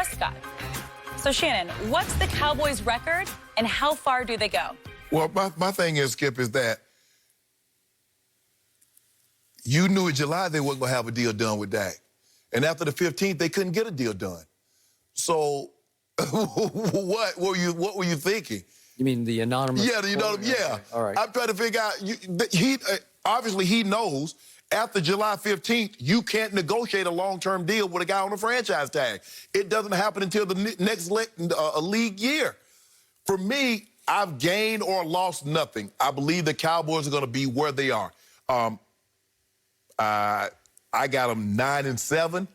Prescott. So, Shannon, what's the Cowboys' record and how far do they go? Well, my thing is, Skip, is that you knew in July they weren't going to have a deal done with Dak. And after the 15th, they couldn't get a deal done. So what were you thinking? You mean the anonymous? Yeah, yeah. Okay. All right. I'm trying to figure out, obviously he knows after July 15th, you can't negotiate a long-term deal with a guy on a franchise tag. It doesn't happen until the next league year. For me, I've gained or lost nothing. I believe the Cowboys are going to be where they are. I got them 9-7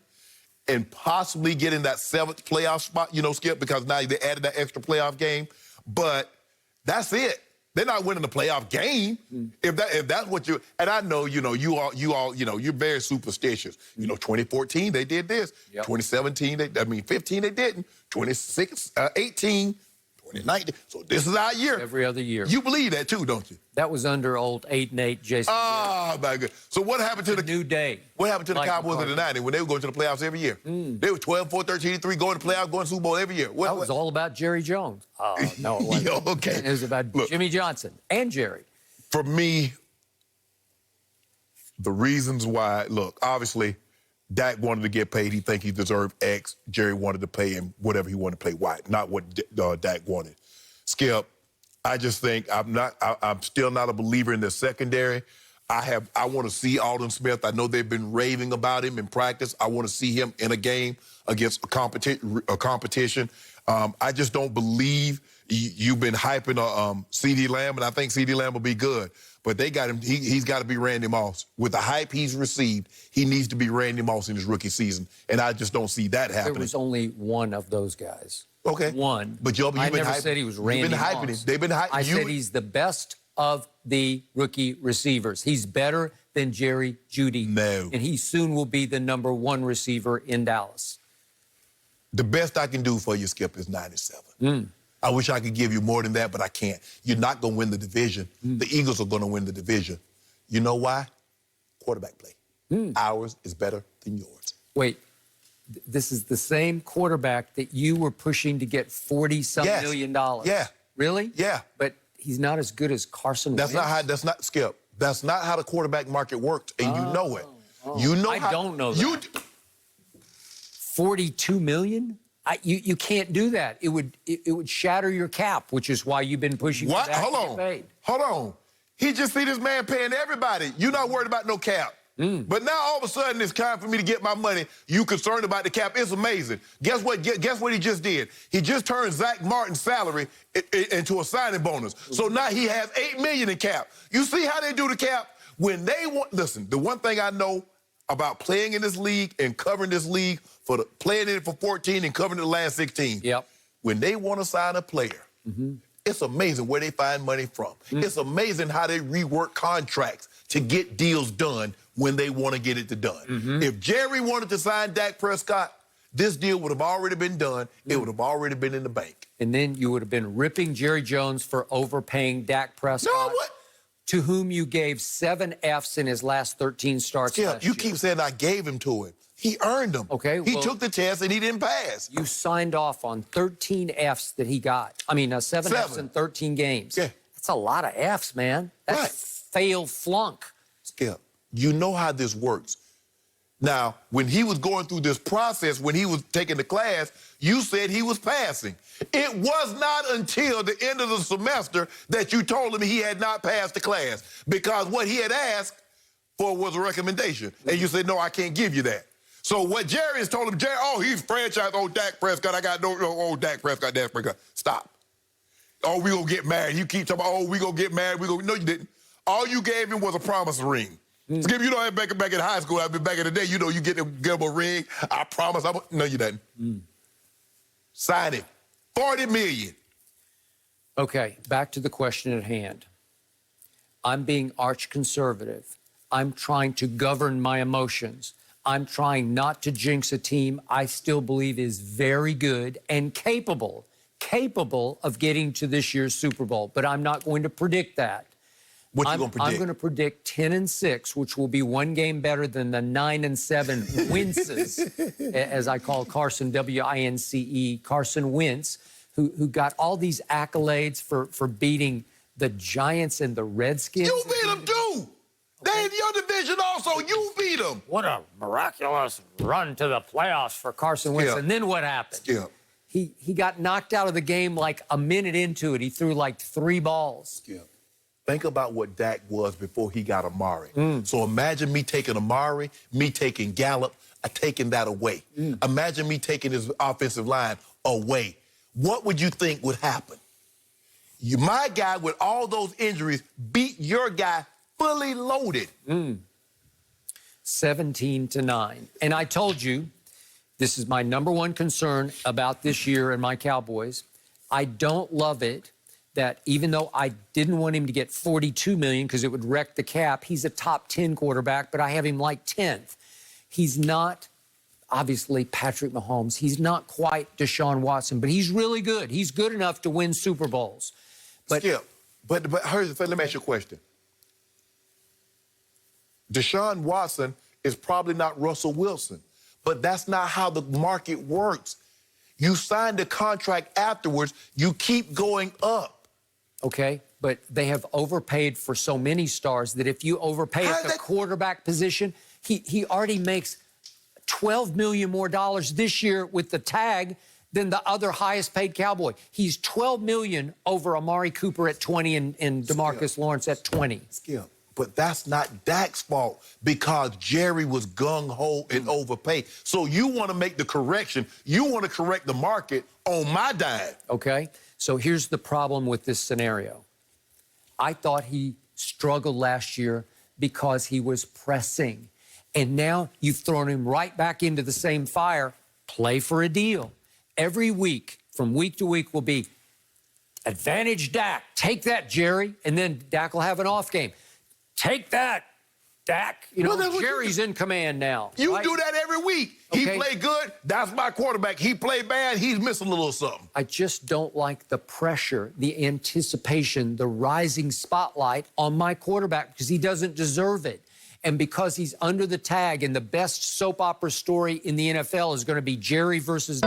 and possibly getting that 7th playoff spot, Skip, because now they added that extra playoff game. But that's it. They're not winning the playoff game. If that's what you, and I know, you're very superstitious. 2014 they did this. Yep. 2017 15 they didn't. 18. 2019. So this is our year. Every other year. You believe that too, don't you? That was under old 8-8 Jason. Oh, my God. So what happened to the new day? What happened to the Cowboys in the 90s when they were going to the playoffs every year? They were 12-4, 13-3, going to the playoffs, going to Super Bowl every year. That was all about Jerry Jones. Oh, no, it wasn't. Okay. It was about Jimmy Johnson and Jerry. For me, the reasons why, look, obviously, Dak wanted to get paid. He think he deserved X. Jerry wanted to pay him whatever he wanted to pay Y, not what Dak wanted. Skip, I just think I'm still not a believer in the secondary. I want to see Aldon Smith. I know they've been raving about him in practice. I want to see him in a game against a competition. I just don't believe you've been hyping CeeDee Lamb, and I think CeeDee Lamb will be good. But they got him. He's got to be Randy Moss. With the hype he's received, he needs to be Randy Moss in his rookie season, and I just don't see that happening. There was only one of those guys. Okay. One. But I never said he was Randy Moss. You've been hyping him. They've been hyping. I said he's the best of the rookie receivers. He's better than Jerry Jeudy. No. And he soon will be the #1 receiver in Dallas. The best I can do for you, Skip, is 97. I wish I could give you more than that, but I can't. You're not going to win the division. The Eagles are going to win the division. You know why? Quarterback play. Ours is better than yours. Wait, this is the same quarterback that you were pushing to get $40-some million. Yeah. Really? Yeah. But he's not as good as Carson Wentz. Skip. That's not how the quarterback market works, and you know it. You know I don't know that. $42 million? You can't do that. It would shatter your cap, which is why you've been pushing for that. Hold on. He just see this man paying everybody. You're not worried about no cap. But now all of a sudden it's time for me to get my money. You concerned about the cap? It's amazing. Guess what? Guess what he just did? He just turned Zach Martin's salary into a signing bonus. So now he has $8 million in cap. You see how they do the cap? When they want, listen, the one thing I know about playing in this league and covering this league, playing in it for 14 and covering the last 16. Yep. When they want to sign a player, it's amazing where they find money from. It's amazing how they rework contracts to get deals done when they want to get it done. If Jerry wanted to sign Dak Prescott, this deal would have already been done. It would have already been in the bank. And then you would have been ripping Jerry Jones for overpaying Dak Prescott. No, what? To whom you gave 7 Fs in his last 13 starts last year. You keep saying I gave him to him. He earned them. Okay. He took the test and he didn't pass. You signed off on 13 Fs that he got. I mean, 7 Fs in 13 games. Yeah. That's a lot of Fs, man. That's fail flunk. Skip, you know how this works. Now, when he was going through this process, when he was taking the class, you said he was passing. It was not until the end of the semester that you told him he had not passed the class because what he had asked for was a recommendation. And you said, no, I can't give you that. So what Jerry has told him, Jerry, he's franchised old Dak Prescott. I got no old Dak Prescott, Dak Prescott. Stop. Oh, we gonna get married. You keep talking about, we gonna get married. No, you didn't. All you gave him was a promise ring. Skip, you know, back in high school, back in the day, you know, you get him a ring. I promise. No, you didn't. Sign it. $40 million. Okay, back to the question at hand. I'm being arch-conservative. I'm trying to govern my emotions. I'm trying not to jinx a team I still believe is very good and capable of getting to this year's Super Bowl, but I'm not going to predict that. What you going to predict? I'm going to predict 10-6, which will be one game better than the 9-7 Winces, as I call Carson, W-I-N-C-E, Carson Wentz, who got all these accolades for beating the Giants and the Redskins. You beat them, too. They in your division also. You beat them. What a miraculous run to the playoffs for Carson Wentz. Skip. And then what happened? Skip. He got knocked out of the game like a minute into it. He threw like 3 balls. Skip. Think about what Dak was before he got Amari. So imagine me taking Amari, me taking Gallup, taking that away. Imagine me taking his offensive line away. What would you think would happen? My guy with all those injuries beat your guy fully loaded. 17-9. And I told you, this is my #1 concern about this year and my Cowboys. I don't love it that even though I didn't want him to get $42 million because it would wreck the cap, he's a top 10 quarterback, but I have him like 10th. He's not, obviously, Patrick Mahomes. He's not quite Deshaun Watson, but he's really good. He's good enough to win Super Bowls. But Skip, but let me ask you a question. Deshaun Watson is probably not Russell Wilson, but that's not how the market works. You sign the contract afterwards, you keep going up. Okay, but they have overpaid for so many stars that if you overpay at the quarterback position, he already makes $12 million more this year with the tag than the other highest paid Cowboy. He's $12 million over Amari Cooper at 20 and DeMarcus Lawrence at 20. Skip. But that's not Dak's fault because Jerry was gung-ho and overpaid. So you want to make the correction. You want to correct the market on my dime. Okay, so here's the problem with this scenario. I thought he struggled last year because he was pressing. And now you've thrown him right back into the same fire. Play for a deal. Every week, from week to week, will be advantage Dak. Take that, Jerry. And then Dak will have an off game. Take that, Dak. You know, Jerry's in command now. You right? do that every week. Okay. He played good, that's my quarterback. He played bad, he's missing a little something. I just don't like the pressure, the anticipation, the rising spotlight on my quarterback because he doesn't deserve it. And because he's under the tag and the best soap opera story in the NFL is going to be Jerry versus...